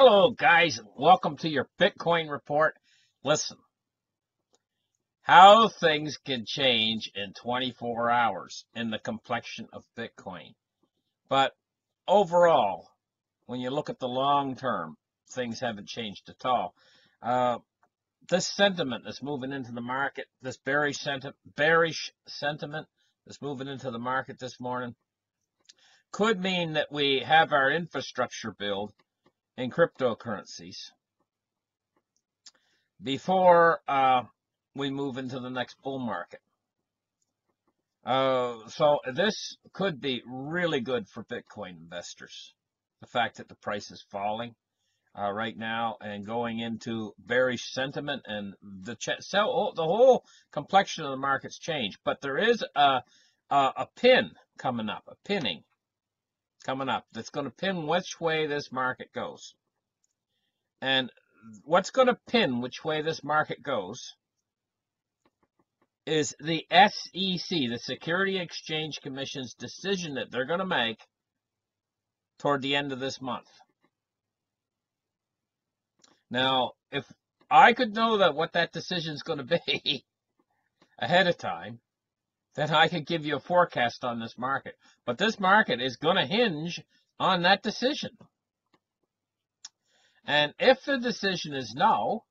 Hello, guys. Welcome to your Bitcoin report. Listen, how things can change in 24 hours in the complexion of Bitcoin. But overall, when you look at the long term, things haven't changed at all. This sentiment that's moving into the market, this bearish sentiment that's moving into the market this morning, could mean that we have our infrastructure build in cryptocurrencies before we move into the next bull market. So this could be really good for Bitcoin investors. The fact that the price is falling right now and going into bearish sentiment, and the whole complexion of the market's changed. But there is a pin coming up, a pinning coming up that's going to pin which way this market goes. And what's going to pin which way this market goes is the SEC, the Security Exchange Commission's decision that they're going to make toward the end of this month. Now, if I could know that what that decision is going to be ahead of time, then I could give you a forecast on this market. But this market is going to hinge on that decision. And if the decision is no,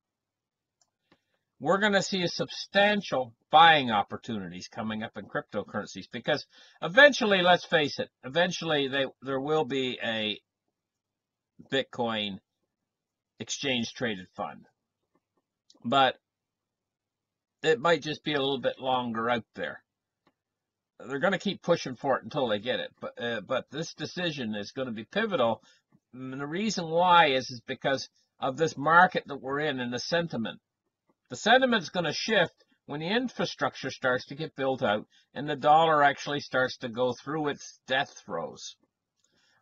we're going to see a substantial buying opportunities coming up in cryptocurrencies, because eventually, let's face it, eventually there will be a Bitcoin exchange traded fund. But it might just be a little bit longer out there. They're going to keep pushing for it until they get it. But this decision is going to be pivotal. And the reason why is because of this market that we're in and the sentiment. The sentiment's going to shift when the infrastructure starts to get built out and the dollar actually starts to go through its death throes.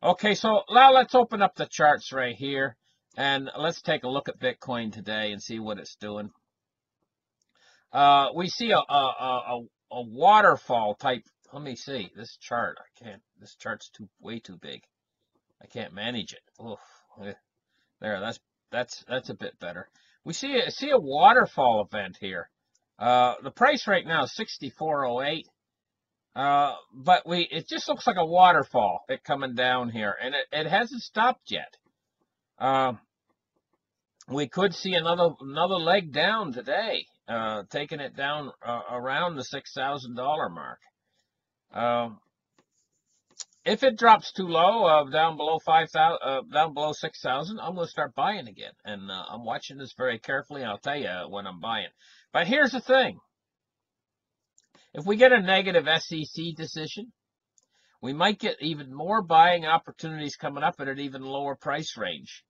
Okay, so now let's open up the charts right here and let's take a look at Bitcoin today and see what it's doing. We see a waterfall type. Let me see this chart. This chart's way too big. I can't manage it. Oof. There, that's a bit better. We see a waterfall event here. The price right now is 64.08. But it just looks like a waterfall. It coming down here, and it hasn't stopped yet. We could see another leg down today, taking it down around the $6,000 mark. If it drops too low, down below 5,000, down below 6,000, I'm going to start buying again. And I'm watching this very carefully, and I'll tell you when I'm buying. But here's the thing: if we get a negative SEC decision, we might get even more buying opportunities coming up at an even lower price range.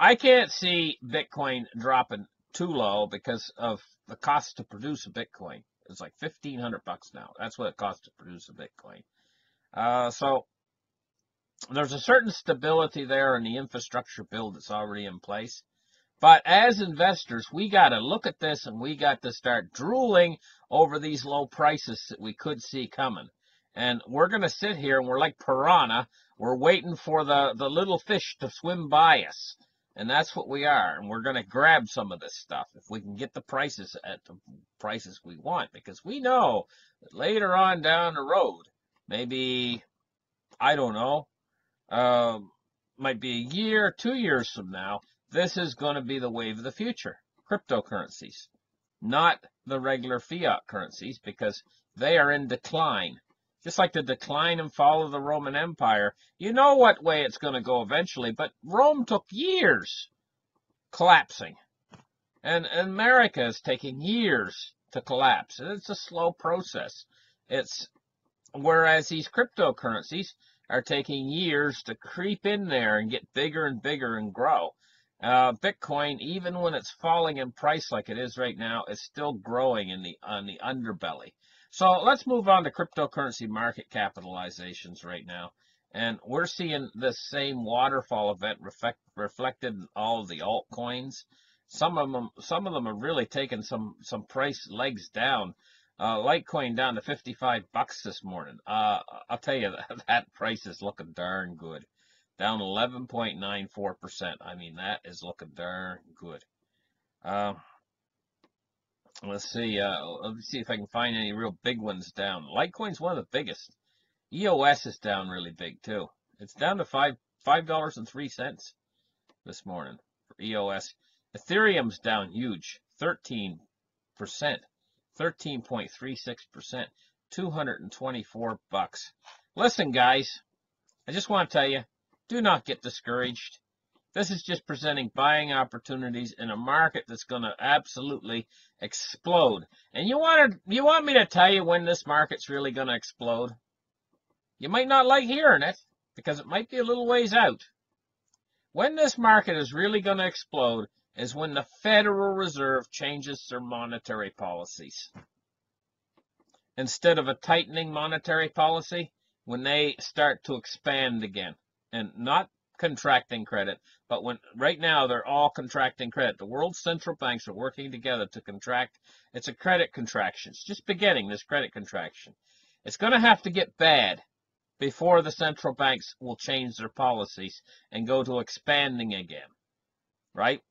I can't see Bitcoin dropping too low because of the cost to produce a Bitcoin. It's like $1,500 now. That's what it costs to produce a Bitcoin. So there's a certain stability there in the infrastructure build that's already in place. But as investors, we got to look at this and we got to start drooling over these low prices that we could see coming. And we're going to sit here and we're like piranha. We're waiting for the little fish to swim by us. And that's what we are. And we're going to grab some of this stuff if we can get the prices at the prices we want. Because we know that later on down the road, maybe, I don't know, might be a year, 2 years from now, this is going to be the wave of the future. Cryptocurrencies, not the regular fiat currencies, because they are in decline. Just like the decline and fall of the Roman Empire. You know what way it's going to go eventually, but Rome took years collapsing. And America is taking years to collapse. And it's a slow process. Whereas these cryptocurrencies are taking years to creep in there and get bigger and bigger and grow. Bitcoin, even when it's falling in price like it is right now, is still growing on the underbelly. So let's move on to cryptocurrency market capitalizations right now. And we're seeing this same waterfall event reflected in all of the altcoins. Some of them are really taking some price legs down. Litecoin down to $55 this morning. I'll tell you that price is looking darn good. down 11.94%. I mean, that is looking darn good. Let's see if I can find any real big ones down. Litecoin's one of the biggest. EOS is down really big too. It's down to $5.03 this morning for EOS. Ethereum's down huge, 13%, 13.36%, $224. Listen, guys, I just want to tell you, do not get discouraged. This is just presenting buying opportunities in a market that's going to absolutely explode. And you want me to tell you when this market's really going to explode? You might not like hearing it because it might be a little ways out. When this market is really going to explode is when the Federal Reserve changes their monetary policies. Instead of a tightening monetary policy, when they start to expand again and not contracting credit, but when right now they're all contracting credit. The world's central banks are working together to contract. It's a credit contraction. It's just beginning, this credit contraction. It's going to have to get bad before the central banks will change their policies and go to expanding again, right?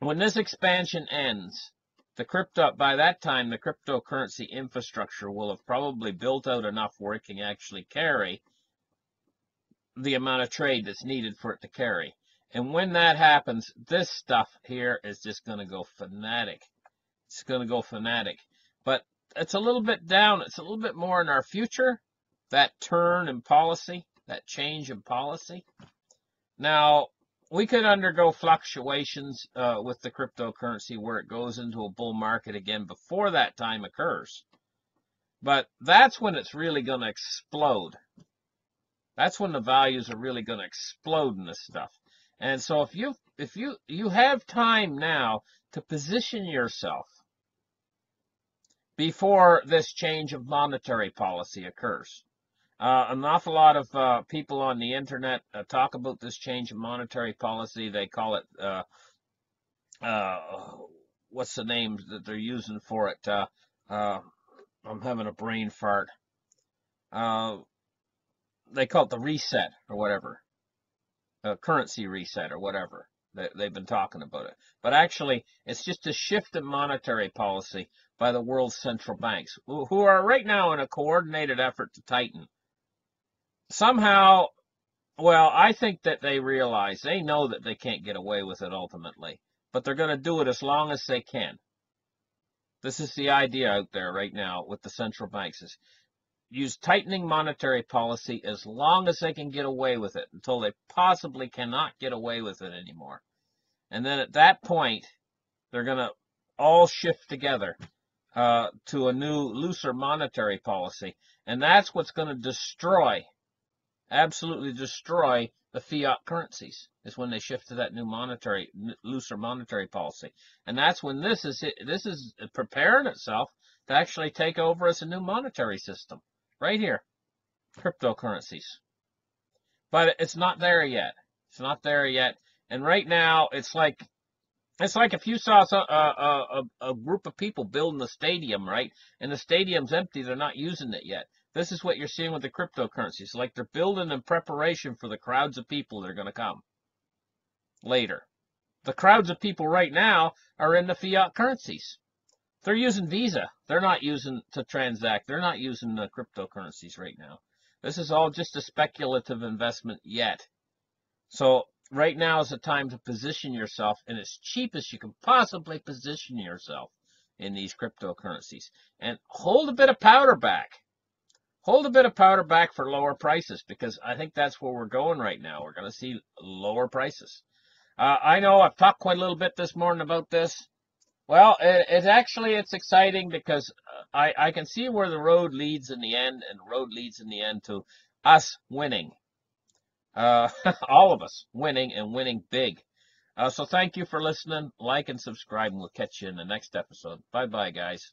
When this expansion ends, by that time, the cryptocurrency infrastructure will have probably built out enough where it can actually carry the amount of trade that's needed for it to carry. And when that happens, this stuff here is just going to go fanatic. It's going to go fanatic. But it's a little bit down. It's a little bit more in our future, that turn in policy, that change in policy. Now, we could undergo fluctuations with the cryptocurrency where it goes into a bull market again before that time occurs. But that's when it's really going to explode. That's when the values are really going to explode in this stuff. And so if you have time now to position yourself before this change of monetary policy occurs. An awful lot of people on the internet talk about this change of monetary policy. They call it, what's the name that they're using for it? I'm having a brain fart. They call it the reset or whatever, currency reset or whatever. They've been talking about it. But actually, it's just a shift in monetary policy by the world's central banks, who are right now in a coordinated effort to tighten. Somehow, well, I think that they realize, they know that they can't get away with it ultimately, but they're going to do it as long as they can. This is the idea out there right now with the central banks, is use tightening monetary policy as long as they can get away with it, until they possibly cannot get away with it anymore. And then at that point, they're going to all shift together to a new, looser monetary policy. And that's what's going to destroy, absolutely destroy the fiat currencies, is when they shift to that new looser monetary policy. And that's when this is preparing itself to actually take over as a new monetary system. Right here, cryptocurrencies. But it's not there yet. It's not there yet. And right now, it's like if you saw a group of people building a stadium, right? And the stadium's empty, they're not using it yet. This is what you're seeing with the cryptocurrencies. Like they're building in preparation for the crowds of people that are going to come later. The crowds of people right now are in the fiat currencies. They're using Visa. They're not using to transact. They're not using the cryptocurrencies right now. This is all just a speculative investment yet. So right now is the time to position yourself in as cheap as you can possibly position yourself in these cryptocurrencies. And hold a bit of powder back. Hold a bit of powder back for lower prices, because I think that's where we're going right now. We're going to see lower prices. I know I've talked quite a little bit this morning about this. Well, it's exciting because I can see where the road leads in the end, and the road leads in the end to us winning. All of us winning, and winning big. So thank you for listening. Like and subscribe, and we'll catch you in the next episode. Bye-bye, guys.